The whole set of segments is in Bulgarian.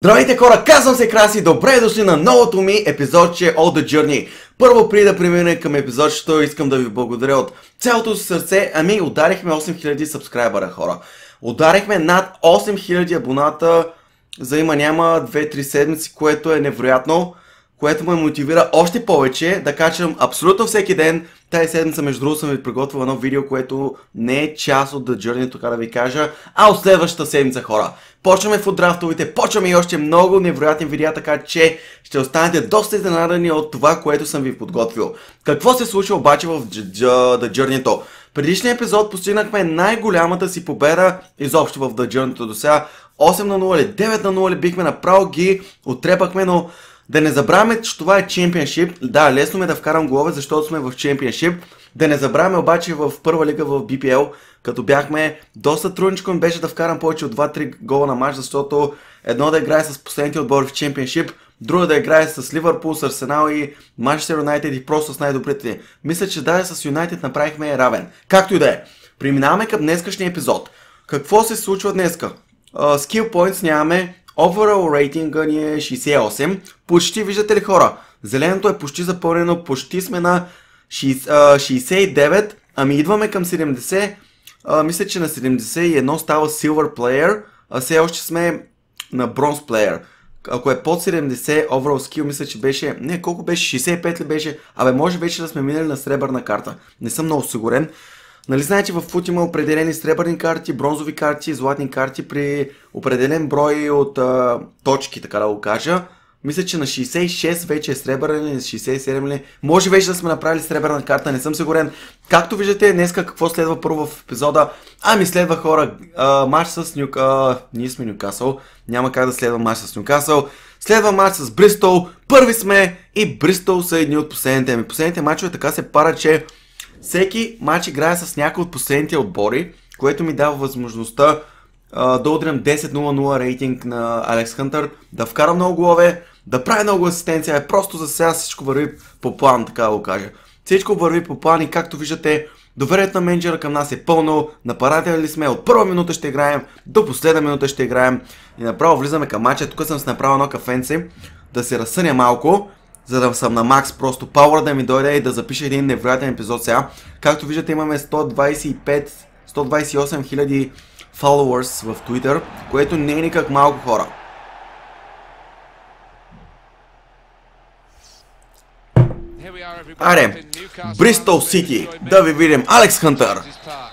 Здравейте хора, казвам се Краси, добре дошли на новото ми епизодче от The Journey. Първо, преди да преминем към епизодчето, искам да ви благодаря от цялото си сърце. Ударихме 8000 сабскрайбъра, хора. Ударихме над 8000 абоната за има-няма 2-3 седмици, което е невероятно. Което ме мотивира още повече да качвам абсолютно всеки ден. Тази седмица, между другото, съм ви приготвил едно видео, което не е част от The Journey, така да ви кажа, а от следващата седмица, хора. Почваме в драфтовите, почваме и още много невероятни видеа, така че ще останете доста изненадани от това, което съм ви подготвил. Какво се случва обаче в The Journey-то? Предишния епизод постигнахме най-голямата си победа изобщо в The Journey-то до сега. 8-0 или 9-0 ли бихме направо ги отрепахме, но да не забравяме, че това е чемпионшип. Да, лесно ме да вкарам голове, защото сме в чемпионшип. Да не забравяме обаче в първа лига в BPL, като бяхме доста трудничко ми беше да вкарам повече от 2-3 гола на матч, защото едно да играе с последните отбори в чемпионшип, друго да играе с Ливърпул, с Арсенал и Манчестър Юнайтед и просто с най-добрите. Мисля, че даже с Юнайтед направихме равен. Както и да е. Преминаваме към днескашния епизод. Какво се случва днеска? Skill points нямаме. Overall рейтинга ни е 68. Почти, виждате ли хора? Зеленото е почти запълнено, почти сме на 69. Ами идваме към 70. Мисля, че на 71 става Silver Player, а все още сме на Bronze Player. Ако е под 70 overall skill, мисля, че беше... Не, колко беше? 65 ли беше? Абе, може вече да сме минали на сребърна карта. Не съм много сигурен. Нали знаете, в фут има определени сребърни карти, бронзови карти, златни карти при определен брой от точки, така да го кажа. Мисля, че на 66 вече е сребърен или 67 ли. Може вече да сме направили сребърна карта, не съм сигурен. Както виждате, днеска какво следва първо в епизода? Ами следва, хора, матч с ние сме Нюкасъл. Няма как да следва матч с Нюкасъл. Следва матч с Бристол. Първи сме и Бристол са едни от последните. Последните матчове така се пара, че всеки матч играе с някой от последните отбори, което ми дава възможността да удрям 10-0-0 рейтинг на Алекс Хънтър, да вкара много голове, да прави много асистенция. Просто за сега всичко върви по план, така да го кажа. Всичко върви по план и както виждате, доверието на менеджера към нас е пълно, нападатели сме, от първа минута ще играем, до последна минута ще играем и направо влизаме към матча. Тук съм си направил едно кафенце, да се разсъня малко, за да съм на макс, просто пауър да ми дойде и да запиша един невероятен епизод сега. Както виждате, имаме 128 хиляди followers в Twitter, което не е никак малко, хора. Аре, Бристол Сити, да ви видим. Алекс Хънтър.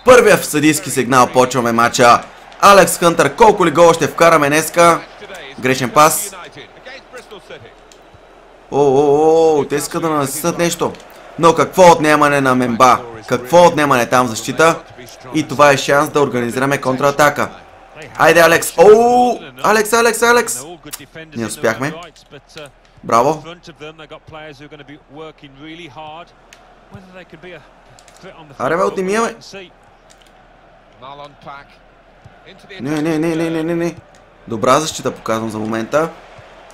Първия в съдийски сигнал, почваме матча. Алекс Хънтър, колко ли гола ще вкараме днеска? Грешен пас. Те искат да наситат нещо. Но какво отнемане на Мемба? Какво отнемане там в защита? И това е шанс да организираме контратака. Айде, Алекс! Алекс! Не успяхме. Браво! Аре, бе, отнеми я, бе! Не. Добра защита показвам за момента.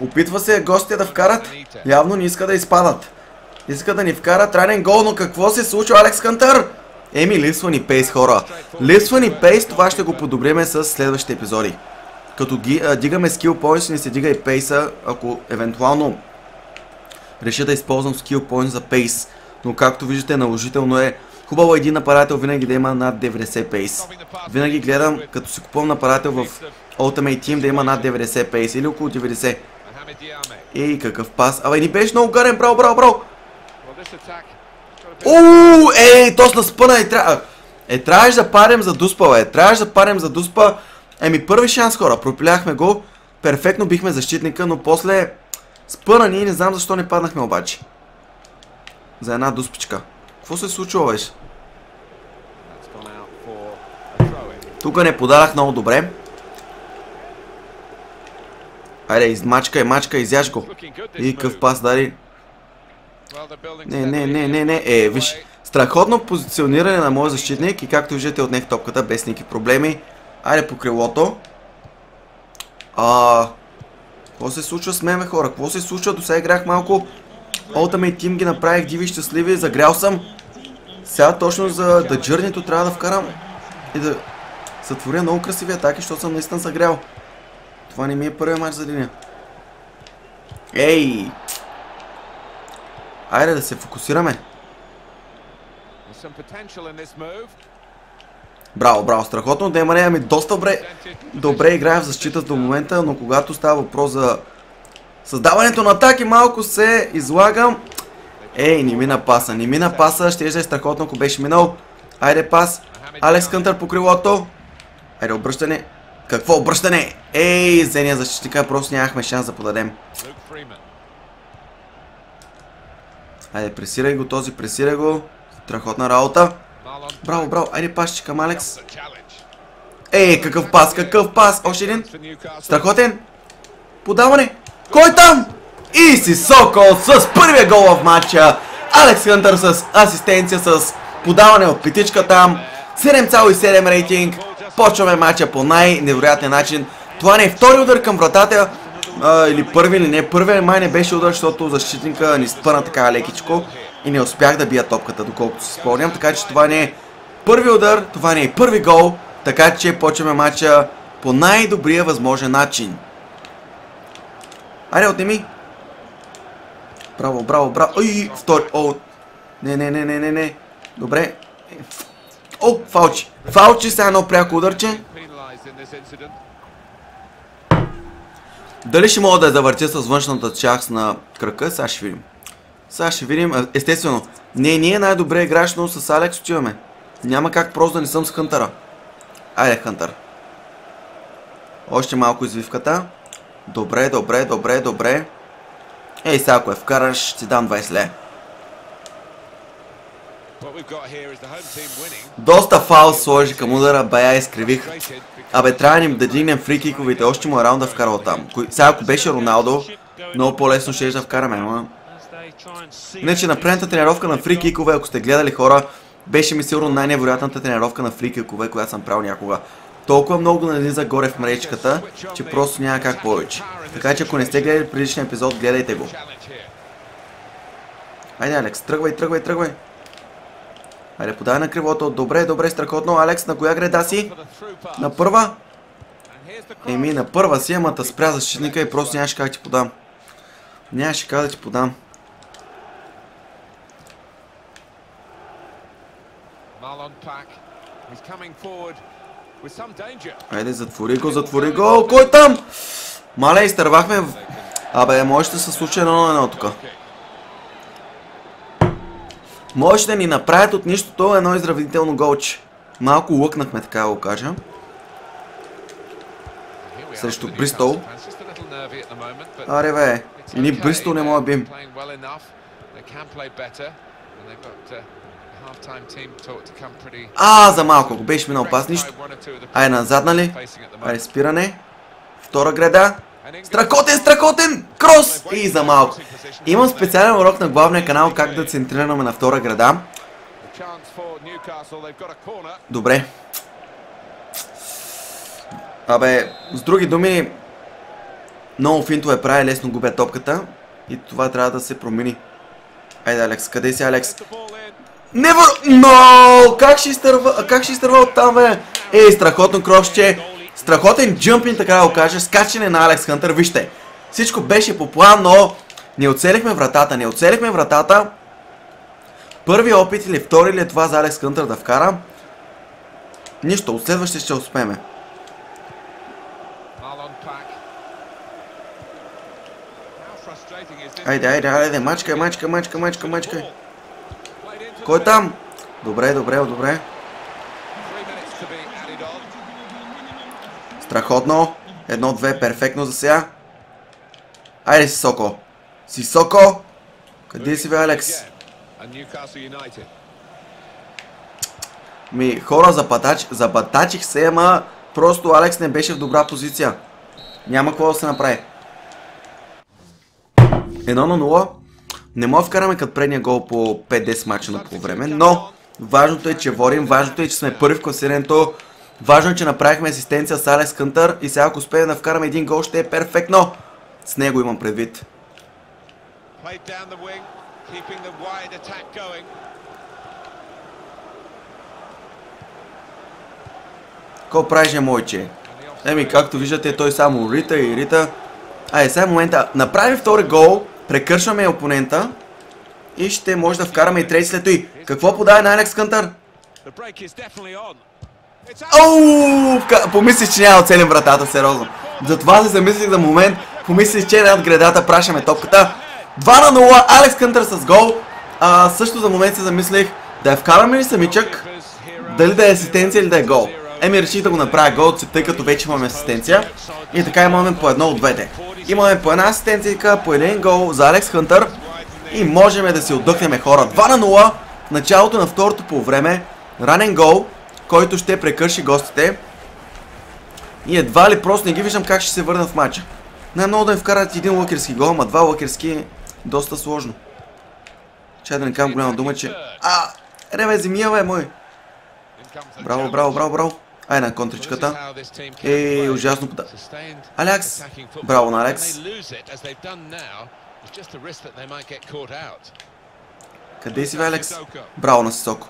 Опитва се гостите да вкарат. Явно не иска да изпадат. Иска да ни вкарат ранен гол, но какво се случва, Алекс Хънтър? Липсва ни пейс, хора. Липсва ни пейс, това ще го подобриме с следващите епизоди. Като дигаме скил points, не се дига и пейса, ако евентуално реша да използвам скил points за пейс. Но както виждате, наложително е хубаво един нападател винаги да има над 90 пейс. Винаги гледам, като си купувам нападател в Ultimate Team, да има над 90 пейс или около 90. Ей, какъв пас. Абе, ни беше много гарен, браво! Точно спъна и трябва. Трябваше да парим за дуспа, бе. Трябваше да парим за дуспа. Първи шанс, хора. Пропиляхме го. Перфектно бихме защитника, но после спъна ние, не знам защо не паднахме обаче. За една дуспичка. Какво се случва, беше? Тук не подадах много добре. Айде, мачка, изяж го. И къв пас даде. Не. Виж, страхотно позициониране на моя защитник и както виждате отнех топката без никакви проблеми. Айде по крилото. Какво се случва с мен, хора? Какво се случва? До сега играх малко. Ultimate Team ги направих диви щастливи, загрял съм. Сега точно за The Journey-то трябва да вкарам и да сътворя много красиви атаки, защото съм наистина загрял. Това не ми е първият матч за деня. Ей! Айде да се фокусираме. Браво, браво, страхотно. Деймане, ами доста добре играе в защита до момента, но когато става въпрос за създаването на атаки, малко се излагам. Ей, не мина паса, ще е страхотно, ако беше минал. Айде пас. Алекс Хънтър по крилото. Айде обръщане. Какво обръщане? Ей, зения защитника, просто нямахме шанс да подадем. Айде, пресирай го този, пресирай го. Страхотна работа. Браво, браво, айде пасче към Алекс. Ей, какъв пас, още един. Страхотен. Подаване. Кой там? И Сисоко с първия гол в матча. Алекс Хънтър с асистенция, с подаване от петичка там. 7,7 рейтинг. Почваме матча по най-невероятен начин. Това не е втори удар към вратата. Или първи, или не. Първият май не беше удар, защото защитника ни спъна така лекичко. И не успях да бия топката, доколкото си спомням. Така че това не е първи удар, това не е първи гол. Така че почваме матча по най-добрия възможен начин. Айде, отнеми. Браво, браво, браво. Ой, втори. О, не. Добре. О, фаучи. Фаучи, сега едно пряко ударче. Дали ще мога да я завъртя с външната част на кръка? Сега ще видим. Естествено, не е най-добре играч, но с Алекс отиваме. Няма как просто да не съм с Хънтъра. Айде, Хънтър. Още малко извивката. Добре. Ей, сега ако я вкараш, ще ти дам 20 лева. Доста фаул сложи към удара, бая изкривих. Абе, трябва да дигнем фрикиковите, още му е раунд да вкарва там. Сега ако беше Роналдо, много по-лесно ще да вкараме, ама... Иначе на предната тренировка на фрикикове, ако сте гледали хора, беше ми сигурно най-невероятната тренировка на фрикикове, която съм правил някога. Толкова много нализа горе в мрежката, че просто няма как повече. Така че ако не сте гледали предишния епизод, гледайте го. Айде, Алекс, тръгвай. Айде, подай на кривото. Добре, страхотно. Алекс, на коя греда си? На първа? Еми, на първа си, ама спря защитника и просто нямаше как да ти подам. Нямаше как да ти подам. Айде, затвори го. Кой там? Мале, изтървахме. Абе, може да се случи 1-1 тук. Може да ни направят от нищото едно изравнително голче. Малко лъкнахме, така да го кажа. Срещу Бристол. Аре бе, ни Бристол не мога бим. За малко, ако беше минал пас, нищо. Айде, назад, нали? Айде, спиране. Втора греда. Страхотен! Крос! И за малко. Имам специален урок на главния канал как да центрираме на втора греда. Добре. Абе, с други думи, много финтове прави, лесно губя топката. И това трябва да се промени. Айде, Алекс, къде си, Алекс? Но! Как ще изтърва оттам, бе? Ей, страхотно кросче. Страхотен джъмпин, така да го кажа, скачане на Алекс Хънтър. Вижте, всичко беше по план, но не оцелихме вратата. Първи опит или втори ли е това за Алекс Хънтър да вкара? Нищо, от следващия ще успеме. Айде, мачкай. Кой там? Добре. Страхотно. 1-2, перфектно за сега. Айде, Сисоко. Къде си, бе, Алекс? Хора, забатачих се, ама просто Алекс не беше в добра позиция. Няма какво да се направи. 1-0. Не мога да вкараме като предния гол по 5-10 мача на полувреме, но важното е, че водим, важното е, че сме първи в класирането. Важно е, че направихме асистенция с Алекс Хънтър и сега ако успеем да вкараме един гол, ще е перфектно. С него имам предвид. Какво правиш, мойче? Еми, както виждате, той само рита. Айде, сега в момента направим втори гол, прекършваме опонента и ще може да вкараме и трети след той. Какво подава на Алекс Кънтър? Оу! Помислих, че няма да оцелим вратата, сериозно. Затова се замислих за момент. Помислих, че над гредата пращаме топката. 2-0, Алекс Кънтър с гол. Също за момент се замислих да я вкараме ли самичък, дали да е асистенция или да е гол. Реших да го направя гол, тъй като вече имаме асистенция. И така имаме по едно от двете. Имаме по една асистенция, по един гол за Алекс Кънтър. И можем да си отдъхнем, хора. 2-0, началото на второто полувреме. Ранен гол, който ще прекърши гостите. И едва ли просто не ги виждам как ще се върнат в матча. Най-много да ми вкарат един лъкерски гол, ама два лъкерски доста сложно. Чай да не кажам голяма дума, че... Ребе, земя, бе, мой! Браво, браво, браво, браво! Ай на контричката. Ужасно пода... Алекс! Браво на Алекс! Къде си, бе, Алекс? Браво на Сисоко!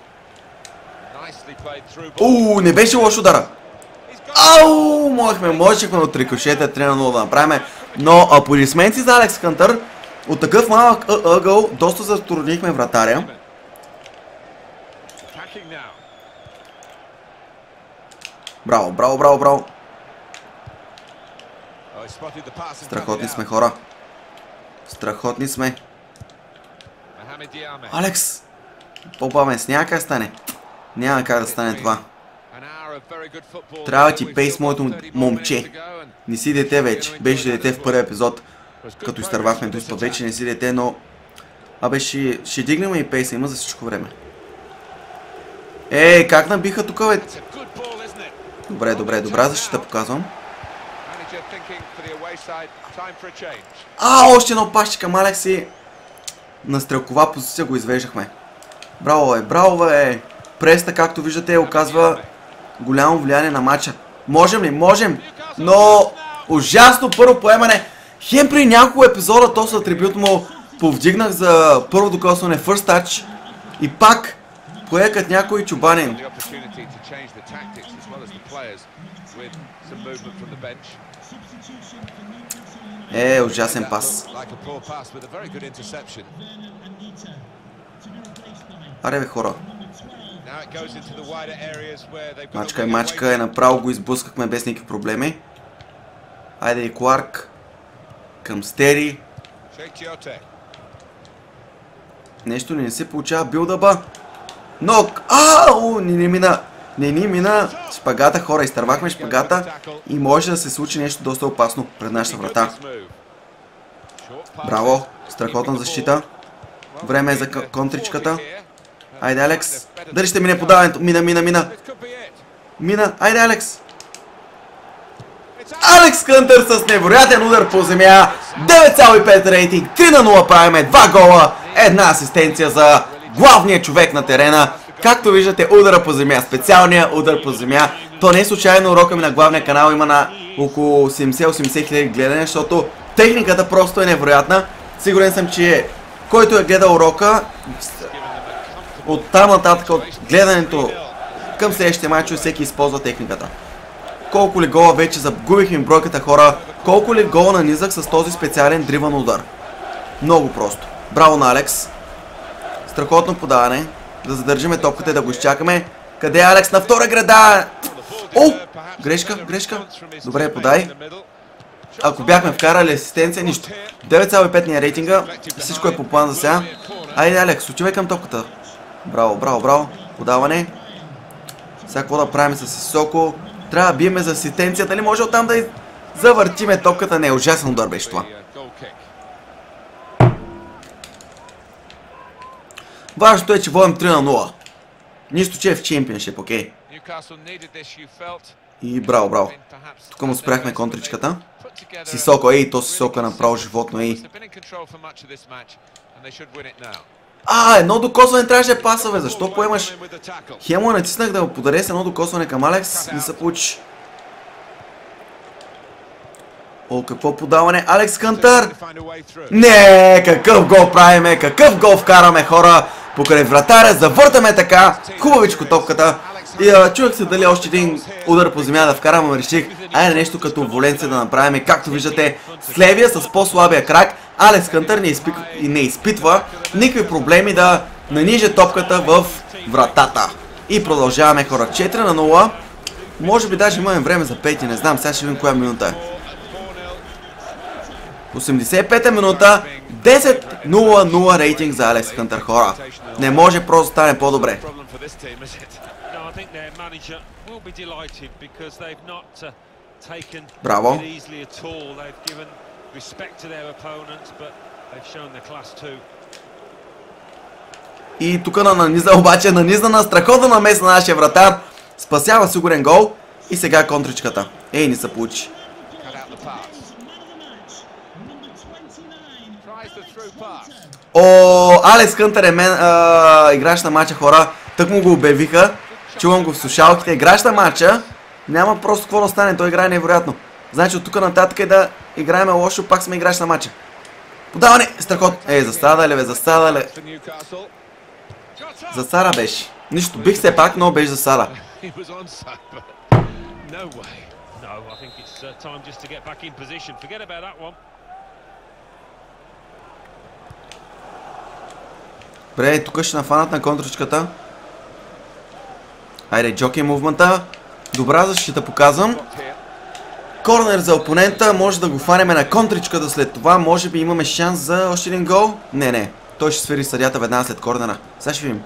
Не беше лош удара! Можехме от рикошета 3-0 да направим. Но аплодисменти за Алекс Кънтър. От такъв малък ъгъл доста затруднихме вратаря. Браво, браво, браво, браво. Страхотни сме, хора. Страхотни сме. Алекс! По-бавен, няма как да стане. Няма как да стане това. Трябва ти пейс, моето момче. Не си дете вече. Беше дете в първи епизод, като изтървахме до изпод. Вече не си дете, но... ще дигнем и пейса, има за всичко време. Как набиха тук, бе? Добре, добре, добра защита показвам. Още едно пащи към Алекс и... на стрелкова позиция го извеждахме. Браво, бе, браво, бе! Преста, както виждате, оказва голямо влияние на матча. Можем ли? Можем! Но ужасно първо поемане. Хем при няколко епизода то с атрибют му повдигнах за първо докосване First Touch и пак поекат някой чубанин. Ужасен пас. Аре, бе, хора. Мачка, направо го изблъскахме без никакви проблеми. Айде и Кларк. Към Стери. Нещо не се получава, билдъба. Нок! Не мина. Не ни мина шпагата, хора. Изтървахме шпагата и може да се случи нещо доста опасно пред нашата врата. Браво! Страхотна защита. Време е за контричката. Айде, Алекс. Дали ще мине подаването? Мина. Айде, Алекс. Алекс Кънтър с невероятен удар по земя. 9,5 рейтинг. 3-0 правиме. 2 гола. Една асистенция за главния човек на терена. Както виждате, удара по земя. Специалният удар по земя. То не е случайно, урока ми на главния канал има на около 70-80 хиляди гледания, защото техниката просто е невероятна. Сигурен съм, че който е гледал урока, от там нататък, от гледането към следващия матч, всеки използва техниката. Колко ли гола вече загубихме бройката, хора. Колко ли гола нанизах с този специален дриван удар. Много просто. Браво на Алекс. Страхотно подаване. Да задържиме топката и да го изчакаме. Къде е Алекс? На втора града! Грешка. Добре, подай. Ако бяхме вкарали асистенция, нищо. 9,5 ни е рейтинга. Всичко е по план за сега. Айде, Алекс, отивай към топката. Браво. Подаване. Сега какво да правим с Сисоко? Трябва да биеме за асистенцията. Дали може оттам да завъртиме топката? Не, ужасен удар беше това. Важното е, че водим 3-0. Нищо, че е в чемпионшип, окей. И браво. Тук му спряхме контричката. Сисоко, то Сисоко е направо животно, едно докосване трябваше да паса, бе. Защо поемаш? Хемо натиснах да го подаря с едно докосване към Алекс. Не се получи. Какво подаване? Алекс Кънтър! Не, какъв гол правиме, какъв гол вкараме, хора. Покрай вратаря, завъртаме така. Хубавичко топката. Чувах се дали още един удар по земя да вкарам, но реших, айде нещо като Воленция да направим. Както виждате, с левия, с по-слабия крак, Алекс Хънтър не изпитва никакви проблеми да наниже топката в вратата. И продължаваме, хора. 4-0. Може би даже имаме време за пети, не знам, сега ще видим коя минута е. 85-та минута, 10-0-0 рейтинг за Алекс Хънтър, хора. Не може просто да стане по-добре. Браво. И тук наниза обаче, на страхотна намеса на нашия вратар. Спасява сигурен гол. И сега контричката. Ей, не се получи. Алекс Хънтър е играч на матча, хора. Тък му го обявиха. Чувам го в слушалките. Играч на матча. Няма просто какво да стане. Той играе невероятно. Значи от тук нататък е да играем лошо, пак сме играч на матча. Подаване! Страхот! Засада ли, засада ли? Засада беше. Нищо, бих се пак, но беше засада. Добре, тук ще нафанат на контрачката. Айде, джокей мувмента. Добра защита показвам. Корнер за опонента. Може да го фанеме на контричката след това. Може би имаме шанс за още един гол. Не. Той ще свири съдията веднага след корнера. Сега ще видим.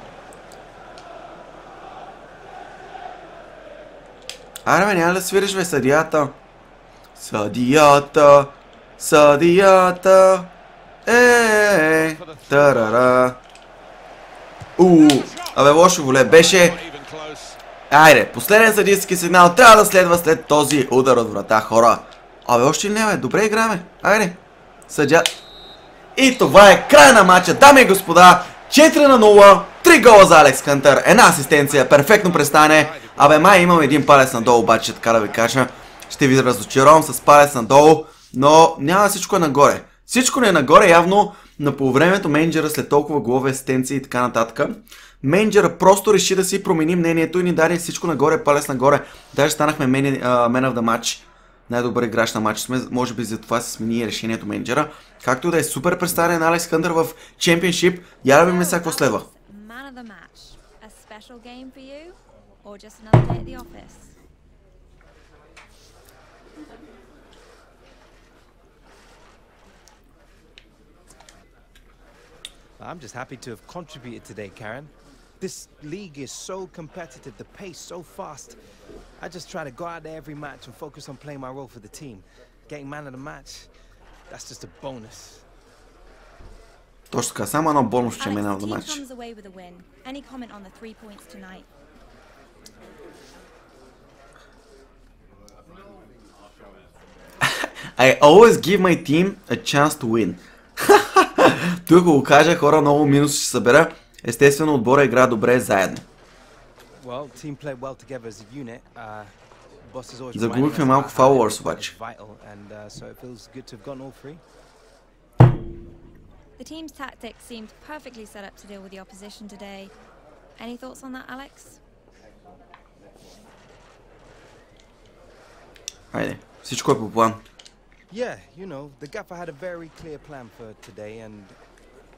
Аре, бе, няма да свириш, бе, съдията. Съдията. Тарара. Абе, лошо воле беше. Айде, последен съдийски сигнал трябва да следва след този удар от врата, хора. Абе, още не, бе, добре играме. Айде, съдя. И това е край на матча, дами и господа. 4-0, 3 гола за Алекс Хънтър, една асистенция, перфектно престане. Абе, май имам един палец надолу, обаче, така да ви кажа. Ще ви разочаровам с палец надолу, но няма, всичко е нагоре. Всичко не е нагоре, явно на полувремето менеджера след толкова голове, асистенции и така нататък. Менеджера просто реши да си промени мнението и ни даде всичко нагоре, палец нагоре. Даже станахме Man of the Match. Най-добър играч на матч сме, може би за това се смени решението менеджера. Както да е супер представен на Алекс Хънтър в Championship. Я да видим сега какво следва. I'm just happy to have contributed today, Karen. This league is so competitive, the pace so fast. I just try to go out there every match and focus on playing my role for the team. Getting man of the match, that's just a bonus. Точно така, само едно бонус, че е man of the match. I always give my team a chance to win. Тук го кажа, хора, много минуси ще събера. Естествено, отбора игра добре заедно. Загубихме малко followers обаче. The team's tactics seemed perfectly set up to deal with the opposition today. Any thoughts on that, Alex? Хайде, всичко е по план. Yeah, you know, the gaffer had a very clear plan for today, and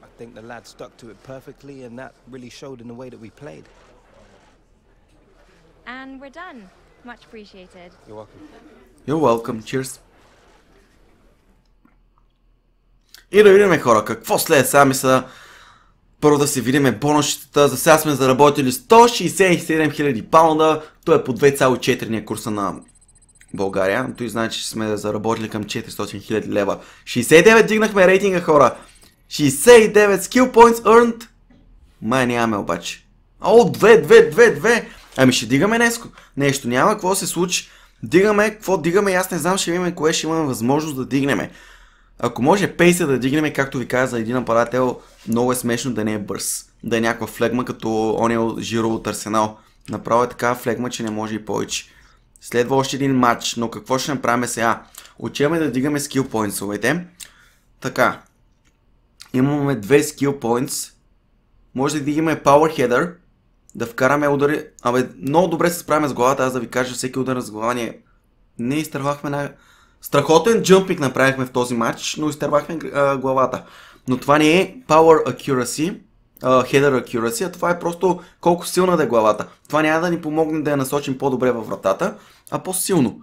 I think the lads stuck to it perfectly, and that really showed in the way that we played. And we're done. Much appreciated. You're welcome. You're welcome. Cheers. И да видим, хора, какво след сега мисля. Първо да си видим бонусчетата. За сега сме заработили 167 000 паунда. Това е по 2,4 курса на България. Той значи, че сме заработили към 400 000 лева. 69 дигнахме рейтинга, хора. 69 skill points earned. Май нямаме обаче. 2. Ами ще дигаме нещо. Няма какво се случи. Какво дигаме, аз не знам, ще видим кое ще имаме възможност да дигнем. Ако може пейса да дигнем, както ви каза за един апарател, много е смешно да не е бърз. Да е някаква флегма, като оня Жиро от Арсенал. Направо е такава флегма, че не може и повече. Следва още един матч, но какво ще направим сега? Отиваме да дигаме skill points-овете. Така. Имаме 2 skill points. Може да дигаме power header. да вкараме удари. Абе, много добре се справяме с главата, аз да ви кажа, всеки удар с глава ние не изтървахме страхотен джъмпинг направихме в този матч, но изтървахме главата. Но това не е Power Accuracy, Header Accuracy, а това е просто колко силна да е главата. Това няма да ни помогне да я насочим по-добре във вратата, а по-силно.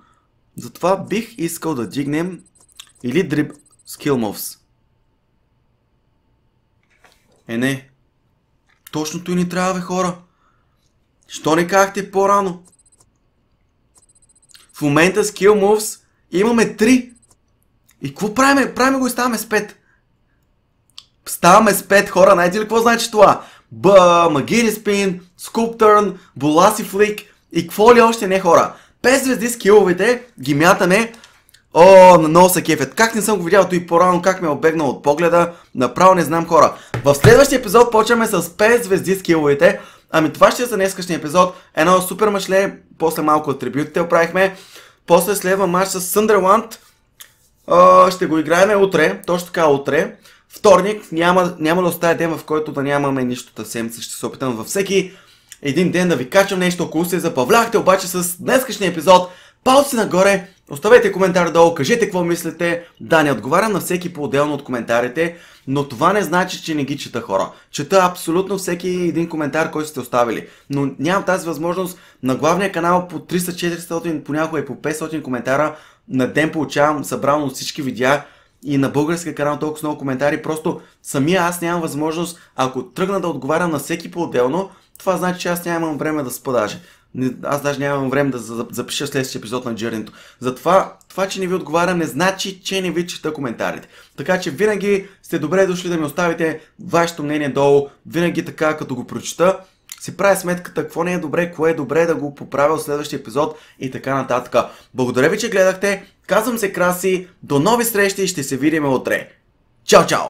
Затова бих искал да дигнем или Drib Skill Moves. Не. Точното и ни трябва, бе, хора. Що не казахте по-рано? В момента Skill Moves имаме 3. И какво правим? Правим го и ставаме с 5. Ставаме с 5, хора. Знаете ли какво значи това? Магини Спин, Scoop Turn, Буласи Флик и какво ли още не, хора. 5 звезди скиловете ги мятаме. На много са кефет. Как не съм го видял той по-рано, как ме е обегнал от погледа, направо не знам, хора. В следващия епизод почваме с 5 звезди скиловете. Ами това ще е за днескашния епизод. Едно супер машле, после малко атрибютите оправихме. После следва матч с Съндърланд. Ще го играем утре, точно така утре. Вторник няма да оставя ден, в който да нямаме нищо тази седмица. Ще се опитам във всеки един ден да ви качвам нещо, ако се запавляхте обаче с днескашния епизод. Палци нагоре, оставете коментар долу, кажете какво мислите. Да, не отговарям на всеки по-отделно от коментарите, но това не значи, че не ги чета, хора. Чета абсолютно всеки един коментар, който сте оставили. Но нямам тази възможност на главния канал по 300-400, понякога и по 500 коментара на ден получавам събрано от всички видеа. И на българския канал толкова много коментари, просто самия аз нямам възможност, ако тръгна да отговарям на всеки по-отделно, това значи, че аз нямам време да спа даже. Аз даже нямам време да запиша следващия епизод на Journey. Затова, че не ви отговарям, не значи, че не ви чета коментарите. Така че винаги сте добре дошли да ми оставите вашето мнение долу, винаги така, като го прочета, си правя сметката какво не е добре, кое е добре да го поправя в следващия епизод и така нататък. Благодаря ви, че гледахте. Казвам се Краси, до нови срещи и ще се видим утре. Чао, чао!